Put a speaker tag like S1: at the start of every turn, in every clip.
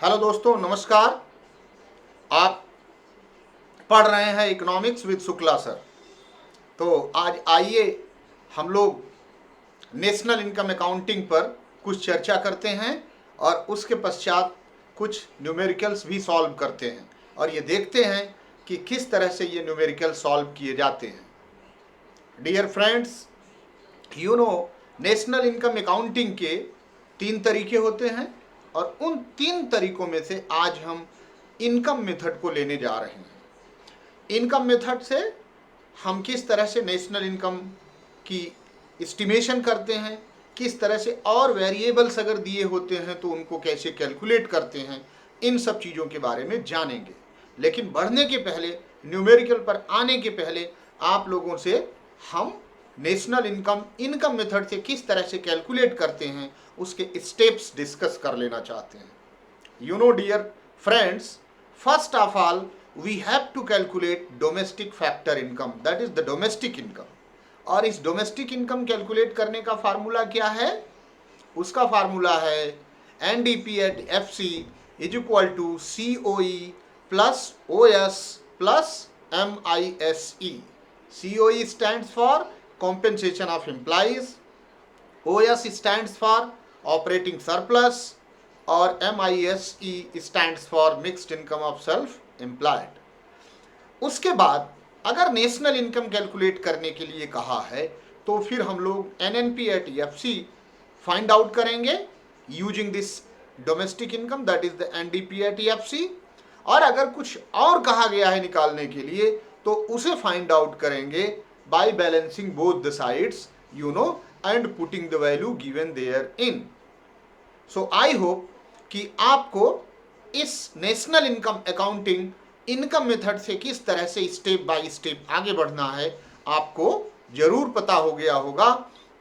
S1: Hello दोस्तों, नमस्कार। आप पढ़ रहे हैं इकोनॉमिक्स विद शुक्ला सर। तो आज आइए हम लोग नेशनल इनकम अकाउंटिंग पर कुछ चर्चा करते हैं और उसके पश्चात कुछ न्यूमेरिकल्स भी सॉल्व करते हैं और ये देखते हैं कि किस तरह से ये न्यूमेरिकल सॉल्व किए जाते हैं। Dear friends, you know national income accounting के 3 तरीके होते हैं और उन 3 तरीकों में से आज हम इनकम मेथड को लेने जा रहे हैं। इनकम मेथड से हम किस तरह से नेशनल इनकम की एस्टिमेशन करते हैं, किस तरह से और वेरिएबल्स अगर दिए होते हैं तो उनको कैसे कैलकुलेट करते हैं, इन सब चीज़ों के बारे में जानेंगे। लेकिन बढ़ने के पहले, न्यूमेरिकल पर आने के पहले आप लोगों से हम नेशनल इनकम मेथड से किस तरह से कैलकुलेट करते हैं उसके स्टेप्स डिस्कस कर लेना चाहते हैं। You know dear friends, first of all we have to calculate domestic factor income, that is the domestic income. और इस डोमेस्टिक इनकम कैलकुलेट करने का फार्मूला क्या है? उसका फार्मूला है NDP at FC is equal to COE plus OS plus MISE। COE stands for compensation of employees, OS stands for operating surplus और MISE stands for mixed income of self-employed। उसके बाद अगर national income calculate करने के लिए कहा है तो फिर हम लोग NNP at FC find out करेंगे using this domestic income, that is the NDP at FC। और अगर कुछ और कहा गया है निकालने के लिए तो उसे फाइंड आउट करेंगे by balancing both the sides, you know, and putting the value given therein। So I hope कि आपको इस national income accounting income method से किस तरह से स्टेप बाय स्टेप आगे बढ़ना है आपको जरूर पता हो गया होगा।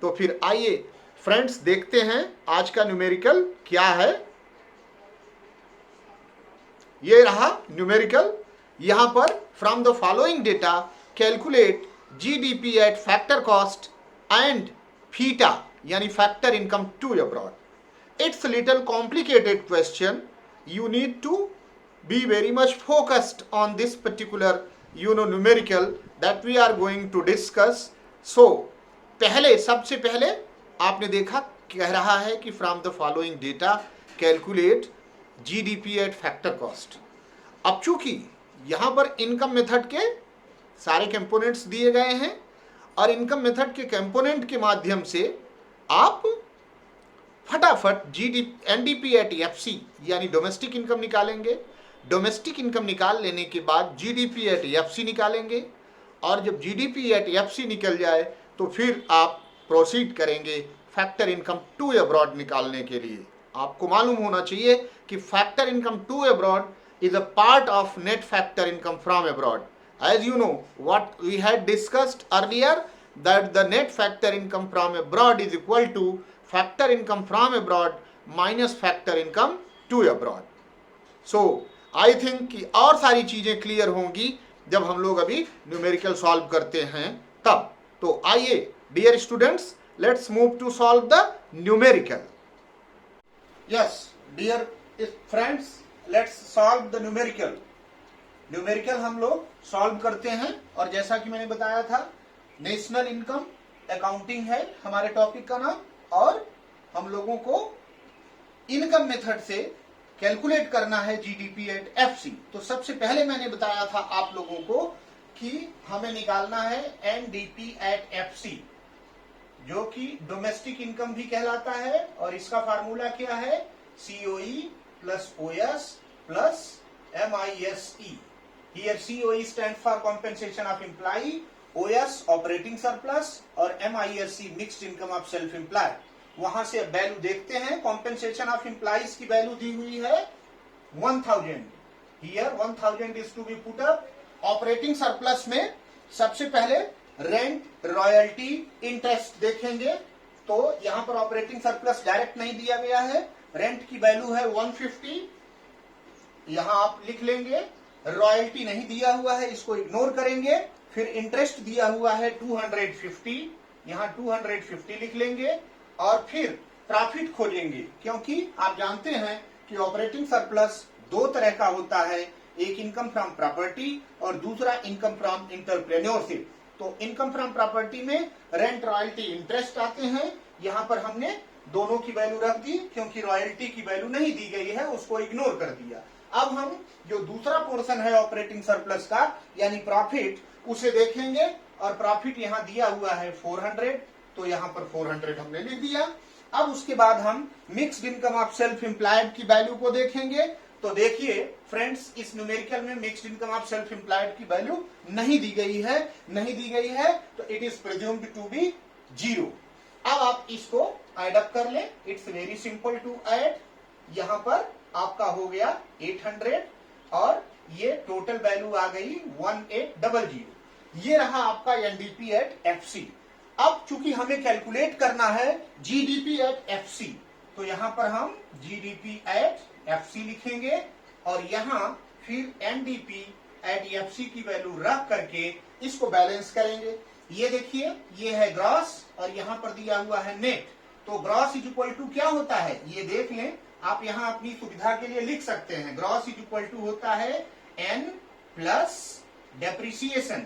S1: तो फिर आइए फ्रेंड्स देखते हैं आज का न्यूमेरिकल क्या है। ये रहा न्यूमेरिकल। यहां पर from the following data calculate GDP at factor cost and theta यानी factor income to abroad। It's a little complicated question. You need to be very much focused on this particular numerical that we are going to discuss। So सबसे पहले आपने देखा कह रहा है कि from the following data calculate GDP at factor cost। अब चूंकि यहां पर इनकम मेथड के सारे कंपोनेंट्स दिए गए हैं और इनकम मेथड के कंपोनेंट के माध्यम से आप फटाफट NDP at FC यानी डोमेस्टिक इनकम निकालेंगे। डोमेस्टिक इनकम निकाल लेने के बाद GDP at FC निकालेंगे और जब GDP at FC निकल जाए तो फिर आप प्रोसीड करेंगे फैक्टर इनकम टू अब्रॉड निकालने के लिए। आपको मालूम होना चाहिए कि factor income to abroad is a part of net factor income from abroad. As you know, what we had discussed earlier, that the net factor income from abroad is equal to factor income from abroad minus factor income to abroad। So, I think कि और सारी चीजें clear होंगी जब हम लोग अभी numerical solve करते हैं तब। तो आइए dear students, let's move to solve the numerical. Yes dear friends, let's solve the numerical. Numerical हम लोग सॉल्व करते हैं और जैसा कि मैंने बताया था नेशनल इनकम अकाउंटिंग है हमारे टॉपिक का नाम और हम लोगों को इनकम मेथड से कैलकुलेट करना है GDP at FC। तो सबसे पहले मैंने बताया था आप लोगों को कि हमें निकालना है NDP at FC जो कि डोमेस्टिक इनकम भी कहलाता है और इसका फार्मूला क्या है? COE plus OS plus MISE। Here COE stands for compensation of employee, OS operating surplus और MISE mixed income of self-employed। वहां से वैल्यू देखते हैं। compensation of employees की वैल्यू दी हुई है 1000। Here 1000 is to be put up। operating surplus में सबसे पहले रेंट, रॉयल्टी, इंटरेस्ट देखेंगे। तो यहां पर ऑपरेटिंग सरप्लस डायरेक्ट नहीं दिया गया है। रेंट की वैल्यू है 150, यहां आप लिख लेंगे। रॉयल्टी नहीं दिया हुआ है, इसको इग्नोर करेंगे। फिर इंटरेस्ट दिया हुआ है 250, यहां 250 लिख लेंगे और फिर प्रॉफिट खोजेंगे क्योंकि आप जानते हैं कि ऑपरेटिंग सरप्लस दो तरह का होता है, एक इनकम फ्रॉम प्रॉपर्टी और दूसरा इनकम फ्रॉम एंटरप्रेन्योरशिप। तो इनकम फ्रॉम प्रॉपर्टी में रेंट, रॉयल्टी, इंटरेस्ट आते हैं। यहाँ पर हमने दोनों की वैल्यू रख दी, क्योंकि रॉयल्टी की वैल्यू नहीं दी गई है, उसको इग्नोर कर दिया। अब हम जो दूसरा पोर्शन है ऑपरेटिंग सरप्लस का यानी प्रॉफिट, उसे देखेंगे। और प्रॉफिट यहाँ दिया हुआ है 400, तो यहाँ पर 400 हमने लिख दिया। अब उसके बाद हम mixed income of self employed की वैल्यू को देखेंगे। तो देखिए फ्रेंड्स, इस न्यूमेरिकल में mixed income of self employed की वैल्यू नहीं दी गई है, तो it is presumed to be 0। अब आप इसको ऐड अप कर लें। It's very simple to add. यहां पर आपका हो गया 800 और ये टोटल वैल्यू आ गई 1800। ये रहा आपका एनडीपी एट एफसी। अब चूंकि हमें कैलकुलेट करना है जीडीपी एट एफसी, तो यहां पर हम जीडीपी एट एफसी लिखेंगे और यहां फिर एनडीपी एट एफसी की वैल्यू रख करके इसको बैलेंस करेंगे। ये देखिए, ये है ग्रॉस और यहां पर दिया हुआ है नेट। तो ग्रॉस इज इक्वल टू क्या होता है ये देख लें। आप यहां अपनी सुविधा के लिए लिख सकते हैं। ग्रॉस इज इक्वल टू होता है एन प्लस डेप्रिसिएशन।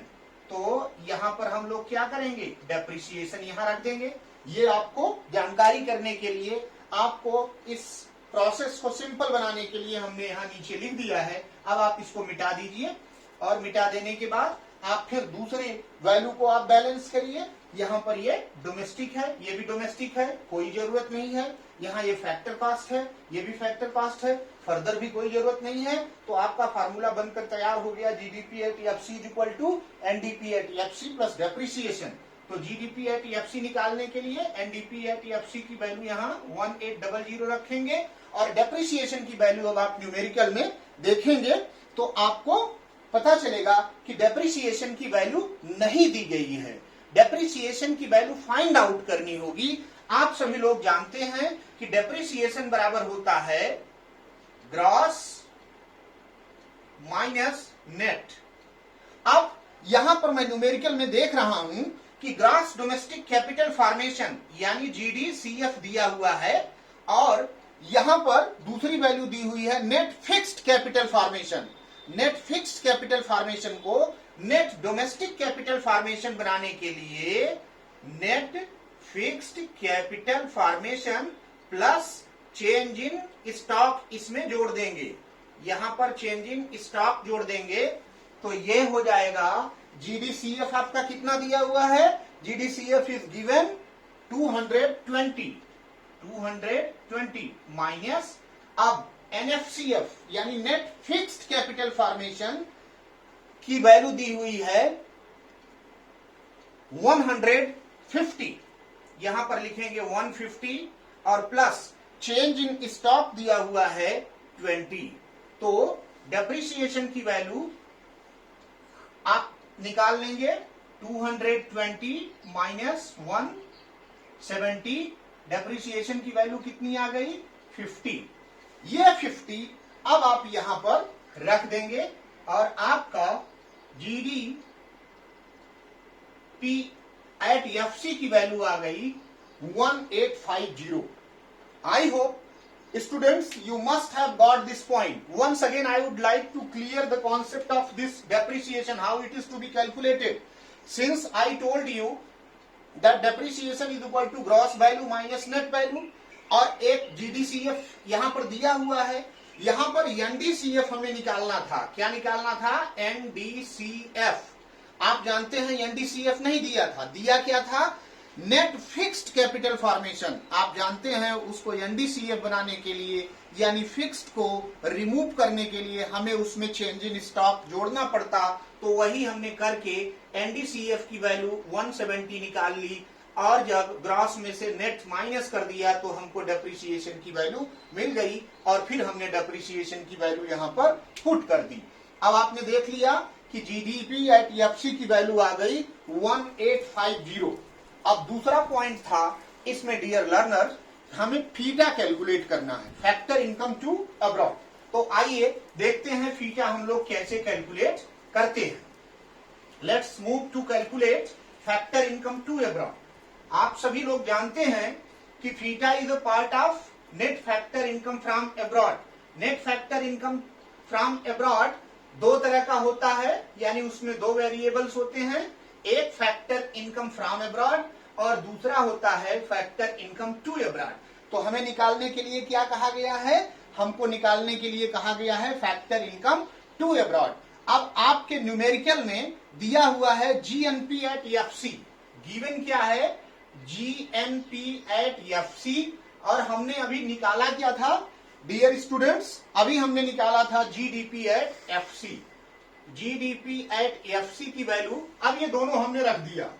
S1: तो यहां पर हम लोग क्या करेंगे, डेप्रिसिएशन यहां रख देंगे। ये आपको जानकारी करने के लिए, आपको इस प्रोसेस को सिंपल बनाने के लिए हमने यहां नीचे लिख दिया है। अब आप इसको मिटा दीजिए और मिटा देने के बाद आप फिर दूसरे वैल्यू को आप बैलेंस करिए। यहाँ पर ये डोमेस्टिक है, ये भी डोमेस्टिक है, कोई जरूरत नहीं है। यहाँ ये फैक्टर कास्ट है, ये भी फैक्टर कास्ट है, फर्दर भी कोई जरूरत नहीं है। तो आपका फार्मूला बनकर तैयार हो गया GDP at FC is equal to NDP at FC plus depreciation. तो जीडीपी एट एफसी निकालने के लिए एनडीपी एट एफसी की वैल्यू यहाँ 1800 रखेंगे और डेप्रिसिएशन की वैल्यू अब आप न्यूमेरिकल में देखेंगे तो आपको पता चलेगा कि डेप्रिसिएशन की वैल्यू नहीं दी गई है। डेप्रिसिएशन की वैल्यू फाइंड आउट करनी होगी। आप सभी लोग जानते हैं कि डेप्रिसिएशन बराबर होता है ग्रॉस माइनस नेट। अब यहां पर मैं न्यूमेरिकल में देख रहा हूं कि ग्रॉस डोमेस्टिक कैपिटल फॉर्मेशन यानी जीडीसीएफ दिया हुआ है और यहां पर दूसरी वैल्यू दी हुई है net fixed capital formation. Net fixed capital formation को नेट डोमेस्टिक कैपिटल फॉर्मेशन बनाने के लिए net fixed capital formation plus change in stock इसमें जोड़ देंगे। यहां पर चेंज इन स्टॉक जोड़ देंगे तो ये हो जाएगा जीडीसीएफ आपका कितना दिया हुआ है, जीडीसीएफ इज गिवन 220 माइनस अब एनएफसीएफ यानी नेट फिक्स्ड कैपिटल फॉर्मेशन की वैल्यू दी हुई है 150। यहां पर लिखेंगे 150 और प्लस चेंज इन स्टॉक दिया हुआ है 20। तो डेप्रिसिएशन की वैल्यू आप निकाल लेंगे 220 माइनस 170। डेप्रिसिएशन की वैल्यू कितनी आ गई 50। ये 50 अब आप यहां पर रख देंगे और आपका जीडीपी एट एफसी की वैल्यू आ गई 1850। I hope students you must have got this point. Once again I would like to clear the concept of this depreciation, how it is to be calculated. Since I told you that depreciation is equal to gross value minus net value और एक GDCF यहां पर दिया हुआ है, यहां पर NDCF हमें निकालना था। क्या निकालना था, NDCF। आप जानते हैं NDCF नहीं दिया था, दिया क्या था, नेट फिक्स्ड कैपिटल फॉर्मेशन। आप जानते हैं उसको एनडीसीएफ बनाने के लिए यानी फिक्स्ड को रिमूव करने के लिए हमें उसमें चेंज इन स्टॉक जोड़ना पड़ता। तो वही हमने करके एनडीसीएफ की वैल्यू 170 निकाल ली और जब ग्रॉस में से नेट माइनस कर दिया तो हमको डेप्रिसिएशन की वैल्यू मिल गई और फिर हमने डेप्रिसिएशन की वैल्यू यहां पर पुट कर दी। अब आपने देख लिया कि जीडीपी एट एफसी की वैल्यू आ गई 1850। अब दूसरा पॉइंट था इसमें डियर लर्नर, हमें फीटा कैलकुलेट करना है, फैक्टर इनकम टू अब्रॉड। तो आइए देखते हैं फीटा हम लोग कैसे कैलकुलेट करते हैं। Let's move to calculate factor income to abroad. आप सभी लोग जानते हैं कि FITA is a part of net factor income from abroad. Net factor income from abroad दो तरह का होता है, यानी उसमें दो वेरिएबल्स होते हैं, एक फैक्टर इनकम फ्रॉम अब्रॉड और दूसरा होता है फैक्टर इनकम टू अब्रॉड। तो हमें निकालने के लिए क्या कहा गया है, हमको निकालने के लिए कहा गया है फैक्टर इनकम टू अब्रॉड। अब आपके न्यूमेरिकल में दिया हुआ है जीएनपी एट एफसी, गिवन क्या है जीएनपी एट एफसी, और हमने अभी निकाला क्या था डियर स्टूडेंट्स, अभी हमने निकाला था GDP at FC. GDP at FC की वैल्यू अब ये दोनों हमने रख दिया,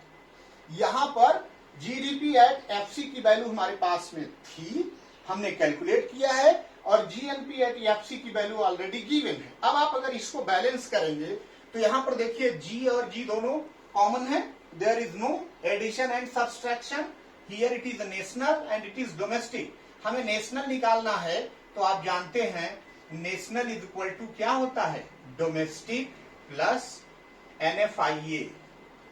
S1: यहां पर जीडीपी एट एफसी की वैल्यू हमारे पास में थी, हमने कैलकुलेट किया है, और जीएनपी एट एफसी की वैल्यू ऑलरेडी गिवन है। अब आप अगर इसको बैलेंस करेंगे तो यहां पर देखिए जी और जी दोनों कॉमन है, there is no addition and subtraction, here it is national and it is domestic. हमें नेशनल निकालना है तो आप जानते हैं नेशनल इज इक्वल टू क्या होता है, डोमेस्टिक प्लस एनएफआईए।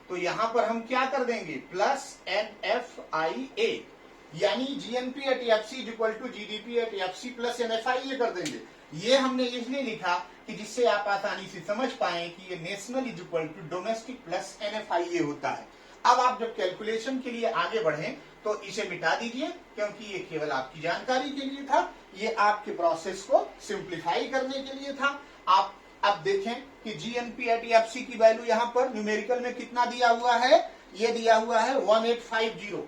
S1: तो यहां पर हम क्या कर देंगे प्लस एनएफआईए, यानी GNP at FC is equal to GDP at FC plus NFIA कर देंगे। ये हमने इसलिए लिखा कि जिससे आप आसानी से समझ पाए कि ये national is equal to domestic plus NFIA होता है। अब आप जब कैलकुलेशन के लिए आगे बढ़ें तो इसे मिटा दीजिए, क्योंकि ये केवल आपकी जानकारी के लिए था, ये आपके प्रोसेस को सिंप्लीफाई करने के लिए था। आप अब देखें कि जीएनपी एट एफसी की वैल्यू यहाँ पर न्यूमेरिकल में कितना दिया हुआ है, ये दिया हुआ है 1850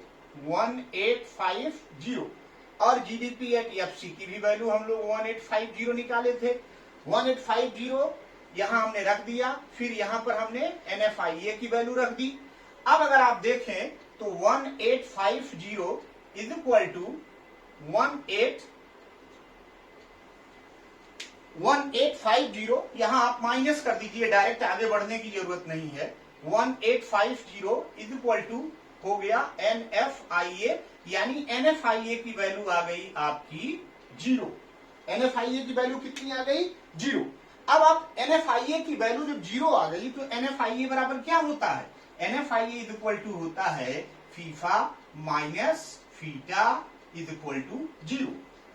S1: और जीडीपी एट एफसी की भी वैल्यू हम लोग 1850 निकाले थे। 1850 यहां हमने रख दिया, फिर यहां पर हमने एनएफआईए की वैल्यू रख दी। अब अगर आप देखें तो 1850 इज इक्वल टू 1850 यहां आप माइनस कर दीजिए, डायरेक्ट आगे बढ़ने की जरूरत नहीं है। 1850 इज इक्वल टू हो गया एनएफआईए, यानी एनएफआईए की वैल्यू आ गई आपकी 0। एनएफआईए की वैल्यू कितनी आ गई 0। अब आप एनएफआईए की वैल्यू जब 0 आ गई तो एनएफआईए बराबर क्या होता है, एनएफआईए इज इक्वल टू होता है FIFA minus FITA is equal to 0।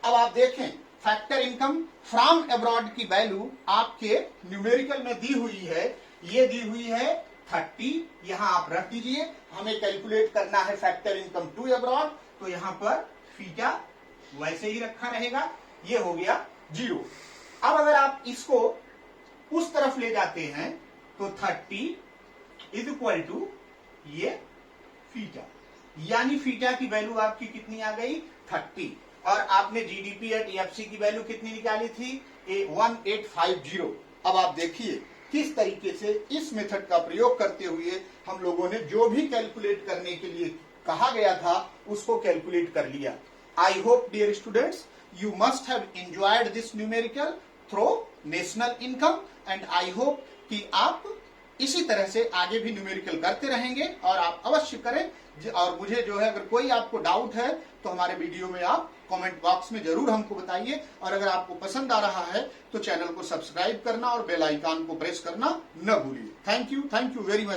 S1: अब आप देखें फैक्टर इनकम फ्रॉम अब्रॉड की वैल्यू आपके न्यूमेरिकल में दी हुई है, ये दी हुई है 30, यहां आप रख दीजिए। हमें कैलकुलेट करना है फैक्टर इनकम टू अब्रॉड, तो यहां पर फीटा वैसे ही रखा रहेगा, ये हो गया 0। अब अगर आप इसको उस तरफ ले जाते हैं तो 30 इज इक्वल टू ये फीटा, यानी फीटा की वैल्यू आपकी कितनी आ गई 30, और आपने जीडीपी एट एफसी की वैल्यू कितनी निकाली थी 1850। अब आप देखिए किस तरीके से इस मेथड का प्रयोग करते हुए हम लोगों ने जो भी कैलकुलेट करने के लिए कहा गया था उसको कैलकुलेट कर लिया। I hope dear students you must have enjoyed this numerical through national income, and I hope कि आप इसी तरह से आगे भी न्यूमेरिकल करते रहेंगे, और आप अवश्य करें। और मुझे जो है अगर कोई आपको डाउट है तो हमारे वीडियो में आप कमेंट बॉक्स में जरूर हमको बताइए, और अगर आपको पसंद आ रहा है तो चैनल को सब्सक्राइब करना और बेल आइकन को प्रेस करना न भूलिए। Thank you very much.